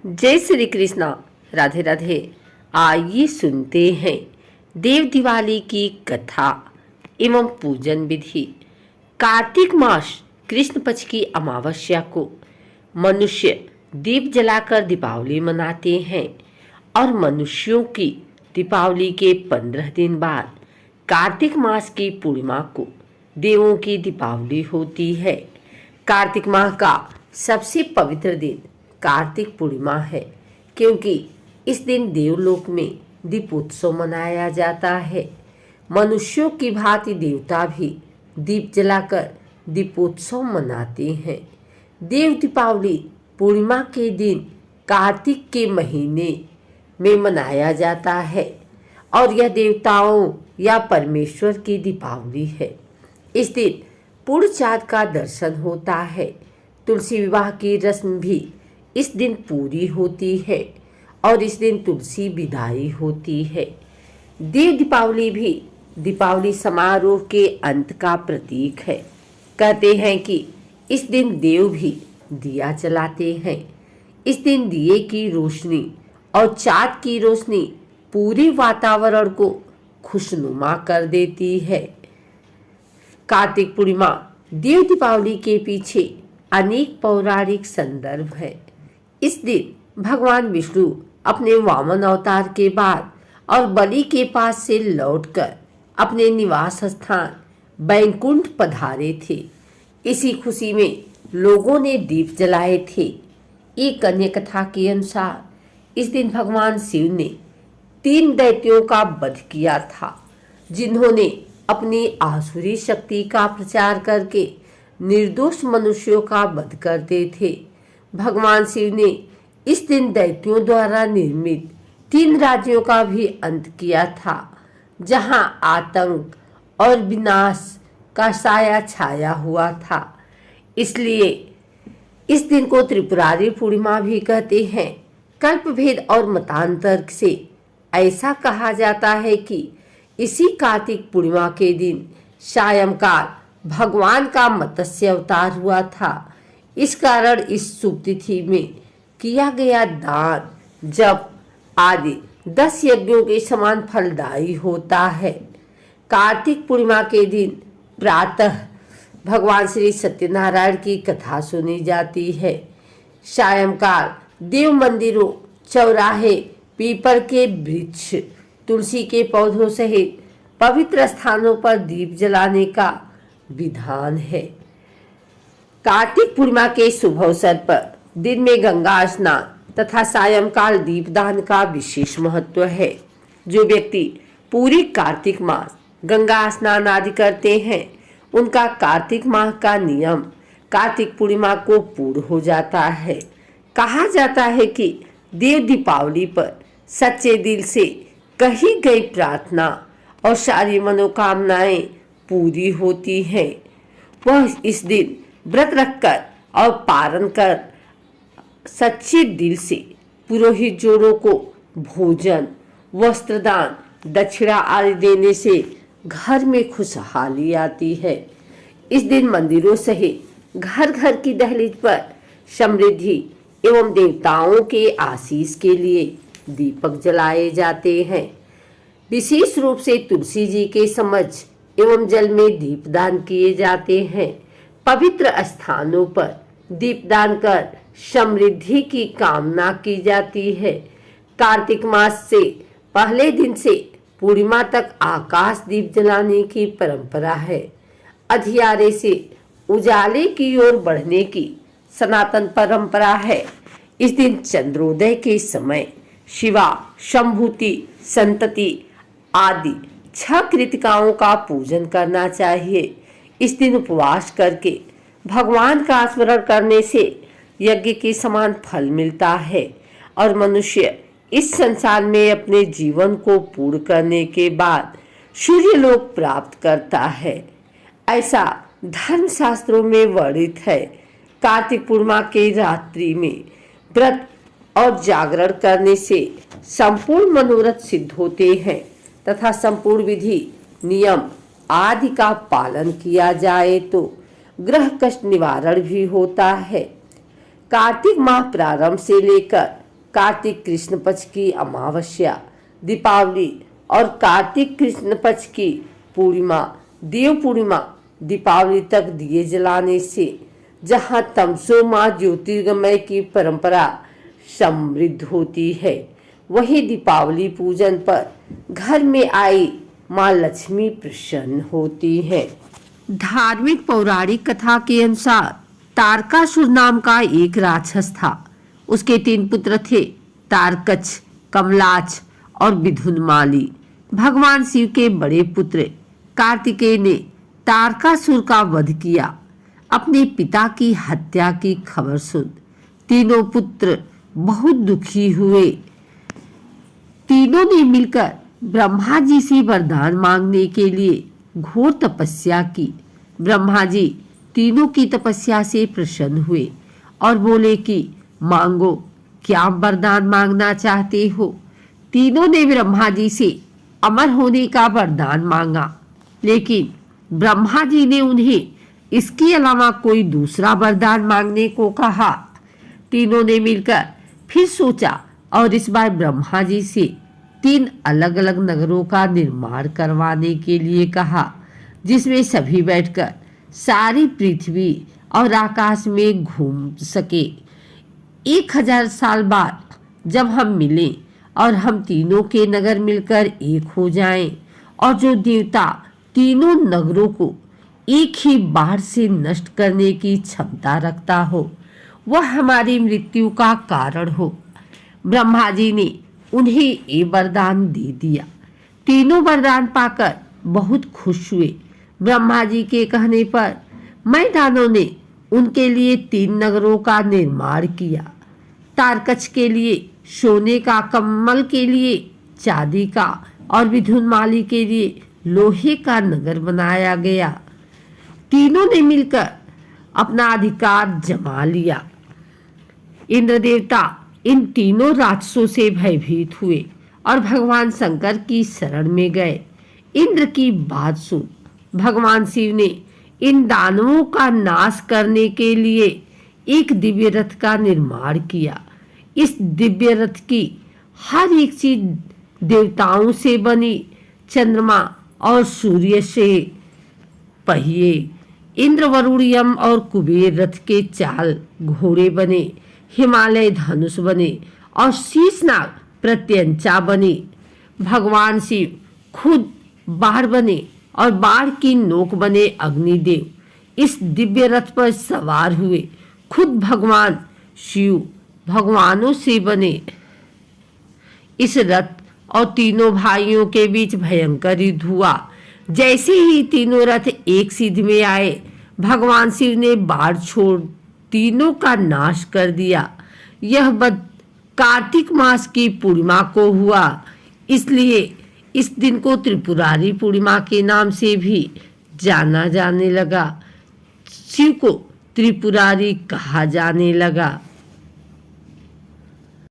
जय श्री कृष्णा। राधे राधे। आइए सुनते हैं देव दिवाली की कथा एवं पूजन विधि। कार्तिक मास कृष्ण पक्ष की अमावस्या को मनुष्य दीप जलाकर दीपावली मनाते हैं और मनुष्यों की दीपावली के 15 दिन बाद कार्तिक मास की पूर्णिमा को देवों की दीपावली होती है। कार्तिक माह का सबसे पवित्र दिन कार्तिक पूर्णिमा है, क्योंकि इस दिन देवलोक में दीपोत्सव मनाया जाता है। मनुष्यों की भांति देवता भी दीप जलाकर दीपोत्सव मनाते हैं। देव दीपावली पूर्णिमा के दिन कार्तिक के महीने में मनाया जाता है और यह देवताओं या परमेश्वर की दीपावली है। इस दिन पूर्ण चाँद का दर्शन होता है। तुलसी विवाह की रस्म भी इस दिन पूरी होती है और इस दिन तुलसी विदाई होती है। देव दीपावली भी दीपावली समारोह के अंत का प्रतीक है। कहते हैं कि इस दिन देव भी दिया जलाते हैं। इस दिन दिए की रोशनी और चाँद की रोशनी पूरे वातावरण को खुशनुमा कर देती है। कार्तिक पूर्णिमा देव दीपावली के पीछे अनेक पौराणिक संदर्भ है। इस दिन भगवान विष्णु अपने वामन अवतार के बाद और बलि के पास से लौटकर अपने निवास स्थान बैकुंठ पधारे थे। इसी खुशी में लोगों ने दीप जलाए थे। एक अन्य कथा के अनुसार इस दिन भगवान शिव ने 3 दैत्यों का वध किया था, जिन्होंने अपनी आसुरी शक्ति का प्रचार करके निर्दोष मनुष्यों का वध करते थे। भगवान शिव ने इस दिन दैत्यों द्वारा निर्मित 3 राज्यों का भी अंत किया था, जहां आतंक और विनाश का साया छाया हुआ था। इसलिए इस दिन को त्रिपुरारी पूर्णिमा भी कहते हैं। कल्पभेद और मतांतर से ऐसा कहा जाता है कि इसी कार्तिक पूर्णिमा के दिन सायंकाल भगवान का मत्स्य अवतार हुआ था। इस कारण इस शुभ तिथि में किया गया दान जप आदि 10 यज्ञों के समान फलदायी होता है। कार्तिक पूर्णिमा के दिन प्रातः भगवान श्री सत्यनारायण की कथा सुनी जाती है। सायंकाल देव मंदिरों, चौराहे, पीपल के वृक्ष, तुलसी के पौधों सहित पवित्र स्थानों पर दीप जलाने का विधान है। कार्तिक पूर्णिमा के शुभ अवसर पर दिन में गंगा स्नान तथा सायंकाल दीपदान का विशेष महत्व है। जो व्यक्ति पूरी कार्तिक मास गंगा स्नान आदि करते हैं, उनका कार्तिक माह का नियम कार्तिक पूर्णिमा को पूर्ण हो जाता है। कहा जाता है कि देव दीपावली पर सच्चे दिल से कही गई प्रार्थना और सारी मनोकामनाएं पूरी होती हैं। वह इस दिन व्रत रखकर और पारण कर सच्चे दिल से पुरोहित जोड़ों को भोजन, वस्त्रदान, दक्षिणा आदि देने से घर में खुशहाली आती है। इस दिन मंदिरों सहित घर घर की दहलीज पर समृद्धि एवं देवताओं के आशीष के लिए दीपक जलाए जाते हैं। विशेष रूप से तुलसी जी के समक्ष एवं जल में दीपदान किए जाते हैं। पवित्र स्थानों पर दीपदान कर समृद्धि की कामना की जाती है। कार्तिक मास से पहले दिन से पूर्णिमा तक आकाश दीप जलाने की परंपरा है। अंधियारे से उजाले की ओर बढ़ने की सनातन परंपरा है। इस दिन चंद्रोदय के समय शिवा, शंभूति, संतति आदि 6 कृतिकाओं का पूजन करना चाहिए। इस दिन उपवास करके भगवान का स्मरण करने से यज्ञ के समान फल मिलता है और मनुष्य इस संसार में अपने जीवन को पूर्ण करने के बाद सूर्य लोक प्राप्त करता है। ऐसा धर्म शास्त्रों में वर्णित है। कार्तिक पूर्णिमा के रात्रि में व्रत और जागरण करने से संपूर्ण मनोरथ सिद्ध होते हैं तथा संपूर्ण विधि नियम आदि का पालन किया जाए तो ग्रह कष्ट निवारण भी होता है। कार्तिक माह प्रारंभ से लेकर कार्तिक कृष्ण पक्ष की अमावस्या, दीपावली और कार्तिक कृष्ण पक्ष की पूर्णिमा, देव पूर्णिमा, दीपावली तक दिए जलाने से जहाँ तमसो माँ ज्योतिर्गमय की परंपरा समृद्ध होती है, वहीं दीपावली पूजन पर घर में आई माँ लक्ष्मी प्रसन्न होती है। धार्मिक पौराणिक कथा के अनुसार तारकासुर नाम का एक राक्षस था। उसके 3 पुत्र थे, तारकच, कमलाच और विधुनमाली। भगवान शिव के बड़े पुत्र कार्तिकेय ने तारकासुर का वध किया। अपने पिता की हत्या की खबर सुन तीनों पुत्र बहुत दुखी हुए। तीनों ने मिलकर ब्रह्मा जी से वरदान मांगने के लिए घोर तपस्या की। ब्रह्मा जी तीनों की तपस्या से प्रसन्न हुए और बोले कि मांगो, क्या वरदान मांगना चाहते हो। तीनों ने ब्रह्मा जी से अमर होने का वरदान मांगा, लेकिन ब्रह्मा जी ने उन्हें इसके अलावा कोई दूसरा वरदान मांगने को कहा। तीनों ने मिलकर फिर सोचा और इस बार ब्रह्मा जी से 3 अलग अलग नगरों का निर्माण करवाने के लिए कहा, जिसमें सभी बैठकर सारी पृथ्वी और आकाश में घूम सके। 1000 साल बाद जब हम मिलें और हम तीनों के नगर मिलकर एक हो जाएं, और जो देवता तीनों नगरों को एक ही बार से नष्ट करने की क्षमता रखता हो, वह हमारी मृत्यु का कारण हो। ब्रह्मा जी ने उन्हें ये वरदान दे दिया। तीनों वरदान पाकर बहुत खुश हुए। ब्रह्मा जी के कहने पर मैदानों ने उनके लिए 3 नगरों का निर्माण किया। तारकच के लिए सोने का, कमल के लिए चांदी का और विधुनमाली के लिए लोहे का नगर बनाया गया। तीनों ने मिलकर अपना अधिकार जमा लिया। इंद्र देवता इन तीनों राक्षसों से भयभीत हुए और भगवान शंकर की शरण में गए। इंद्र की बात सुन भगवान शिव ने इन दानवों का नाश करने के लिए एक दिव्य रथ का निर्माण किया। इस दिव्य रथ की हर एक चीज देवताओं से बनी। चंद्रमा और सूर्य से पहिए, इंद्र, वरुण, यम और कुबेर रथ के चाल घोड़े बने, हिमालय धनुष बने और शीशनाग प्रत्यंचा बने। भगवान शिव खुद बाढ़ बने और बाढ़ की नोक बने अग्निदेव इस दिव्य रथ पर सवार हुए। खुद भगवान शिव भगवानों से बने। इस रथ और तीनों भाइयों के बीच भयंकर युद्ध हुआ। जैसे ही तीनों रथ एक सिद्ध में आए, भगवान शिव ने बाढ़ छोड़ तीनों का नाश कर दिया। यह वध कार्तिक मास की पूर्णिमा को हुआ, इसलिए इस दिन को त्रिपुरारी पूर्णिमा के नाम से भी जाना जाने लगा। शिव को त्रिपुरारी कहा जाने लगा।